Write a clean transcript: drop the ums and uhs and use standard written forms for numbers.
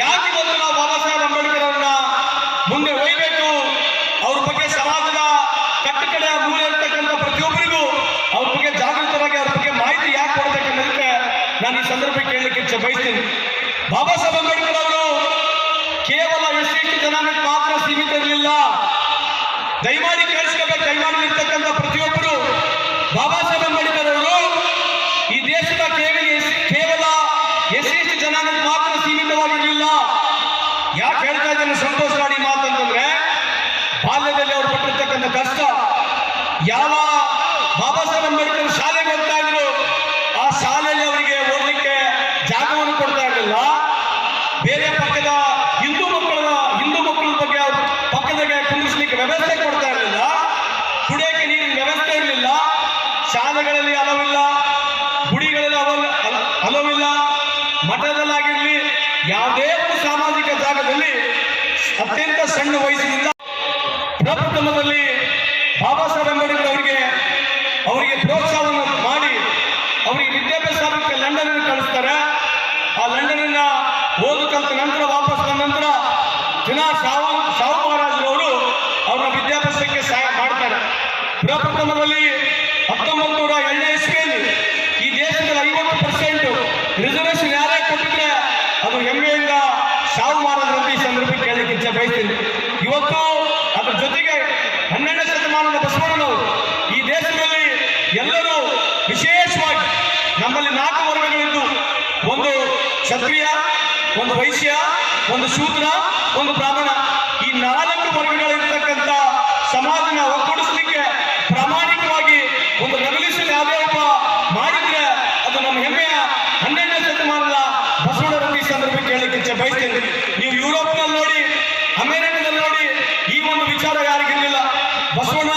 ಯಾಕೆ ಇವತ್ತು ನಾವು ಬಾಬಾ ಸಾಹೇಬ್ ಅಂಬೇಡ್ಕರ್ ಅವ್ರನ್ನ ಮುಂದೆ ಒಯ್ಯಬೇಕು? ಅವ್ರ ಬಗ್ಗೆ ಸಮಾಜದ ಕಟ್ಟಕಡೆಯ ಮೂಲೆ ಇರ್ತಕ್ಕಂಥ ಪ್ರತಿಯೊಬ್ಬರಿಗೂ ಅವ್ರ ಬಗ್ಗೆ ಜಾಗೃತರಾಗಿ ಅವ್ರ ಬಗ್ಗೆ ಮಾಹಿತಿ ಯಾಕೆ ಕೊಡಬೇಕನ್ನೋದಕ್ಕೆ ನಾನು ಈ ಸಂದರ್ಭಕ್ಕೆ ಹೇಳಲಿಕ್ಕೆ ಇಚ್ಛೆ ಬಯಸ್ತೀನಿ. ಬಾಬಾ ಸಾಹೇಬ್ ಅಂಬೇಡ್ಕರ್ ಅವರು ಕೇವಲ ಎಸ್ಸಿ ಜನಾಂಗಕ್ಕೆ ಮಾತ್ರ ಸೀಮಿತ ಇರಲಿಲ್ಲ. ದಯಮಾಡಿ ಕೇಳಿಸ್ಕೋಬೇಕು, ದಯಮಾಡಿರ್ತಕ್ಕಂಥ ಪ್ರತಿಯೊಬ್ಬರು ಬಾಬಾ ಸಾಹೇಬ್ ಅಂಬೇಡ್ಕರ್ ಅವರು ಈ ದೇಶದ ಕೇವಲ ಎಸ್ಸಿ ಜನಾಂಗಕ್ಕೆ ಮಾತ್ರ ಸೀಮಿತವಾಗಿರಲಿಲ್ಲ. ಯಾಕೆ ಹೇಳ್ತಾ ಇದ್ದೇನೆ ಸಂತೋಷ ಗಾಡಿ ಮಾತಂತಂದ್ರೆ, ಬಾಲ್ಯದಲ್ಲಿ ಅವ್ರು ಪಟ್ಟಿರ್ತಕ್ಕಂಥ ಕಷ್ಟ, ಯಾವ ಬಾಬಾ ಸಾಹೇಬ್ ಅಂಬೇಡ್ಕರ್ ಶಾಲೆಗೆ ಹೋಗ್ತಾ ಇದ್ರು ಆ ಶಾಲೆಯಲ್ಲಿ ಅವರಿಗೆ ಓದಲಿಕ್ಕೆ ಜಾಗವನ್ನು ಕೊಡ್ತಾ ಇರಲಿಲ್ಲ. ಬೇರೆ ಪಕ್ಕದ ಹಿಂದೂ ಮಕ್ಕಳ ಬಗ್ಗೆ ಪಕ್ಕದಾಗೆ ಕುಂದಿಸ್ಲಿಕ್ಕೆ ವ್ಯವಸ್ಥೆ ಕೊಡ್ತಾ ಇರಲಿಲ್ಲ. ಕುಡಿಯೋಕೆ ನೀರಿನ ವ್ಯವಸ್ಥೆ ಇರಲಿಲ್ಲ. ಶಾಲೆಗಳಲ್ಲಿ ಅಲವಿಲ್ಲ, ಗುಡಿಗಳಲ್ಲಿ ಅಲವಿಲ್ಲ, ಮಠದಲ್ಲಾಗಿರ್ಲಿ ಯಾವುದೇ ಒಂದು ಸಾಮಾಜಿಕ ಜಾಗದಲ್ಲಿ ಅತ್ಯಂತ ಸಣ್ಣ ವಯಸ್ಸಿನಿಂದ ಪ್ರಪ್ರಥಮದಲ್ಲಿ ಬಾಬಾ ಸಾಹೇಬ್ ಅಂಬೇಡ್ಕರ್ ಅವರಿಗೆ ಪ್ರೋತ್ಸಾಹವನ್ನು ಮಾಡಿ ಅವರಿಗೆ ವಿದ್ಯಾಭ್ಯಾಸ ಲಂಡನ್ಗೆ ಕಳಿಸ್ತಾರೆ. ಆ ಲಂಡನ್ನ ಓದು ಕಲಿತ ನಂತರ ವಾಪಸ್ ಬಂದ ನಂತರ ಸಾವು ಮಹಾರಾಜರವರು ಅವ್ರನ್ನ ವಿದ್ಯಾಭ್ಯಾಸಕ್ಕೆ ಸಹಾಯ ಮಾಡ್ತಾರೆ. ಪ್ರಪ್ರಥಮದಲ್ಲಿ 1902 ಇಸ್ವಿಯಲ್ಲಿ ಈ ದೇಶದಲ್ಲಿ 50% ರಿಸರ್ವೇಶನ್ ಯಾರೇ ಕೊಟ್ಟಿದ್ರೆ ಅದು ಹೆಮ್ಮೆಯಿಂದ ಸಾವು ಮಹಾರಾಜರಂತ ಈ ಸಂದರ್ಭಕ್ಕೆ ಕೇಳಲಿಕ್ಕೆ ಇಚ್ಛೆ ಬಯಸ್ತೀನಿ. ಇವತ್ತು ಅದರ ಜೊತೆಗೆ 12ನೇ ಶತಮಾನದ ಬಸವಣ್ಣನವರು ಈ ದೇಶದಲ್ಲಿ ಎಲ್ಲರೂ ವಿಶೇಷವಾಗಿ ನಮ್ಮಲ್ಲಿ 4 ವರ್ಗಗಳಿದ್ದು, ಒಂದು ಕ್ಷತ್ರಿಯ, ಒಂದು ವೈಶ್ಯ, ಒಂದು ಶೂದ್ರ, ಒಂದು ಬ್ರಾಹ್ಮಣ. ಈ 4 ವರ್ಗಗಳಿರ್ತಕ್ಕಂಥ ಸಮಾಜನ ಒಗ್ಗೂಡಿಸಲಿಕ್ಕೆ ಪ್ರಾಮಾಣಿಕವಾಗಿ ಒಂದು ರೆವಲ್ಯೂಷನ್ ಯಾವುದೇ ಒಬ್ಬ ಮಾಡಿದ್ರೆ ಅದು ನಮ್ಮ ಹೆಮ್ಮೆಯ 12ನೇ ಶತಮಾನದ ಬಸವಣ್ಣರ ಈ ಸಂದರ್ಭಕ್ಕೆ ಹೇಳಲಿಕ್ಕೆ ಇಚ್ಛೆ ಬಯಸ್ತೇನೆ. ನೀವು ಯುರೋಪ್ನಲ್ಲಿ ನೋಡಿ, ಅಮೆರಿಕದಲ್ಲಿ ನೋಡಿ, ಈ ಒಂದು ವಿಚಾರ ಯಾರಿಗಿರಲಿಲ್ಲ. ಬಸವಣ್ಣ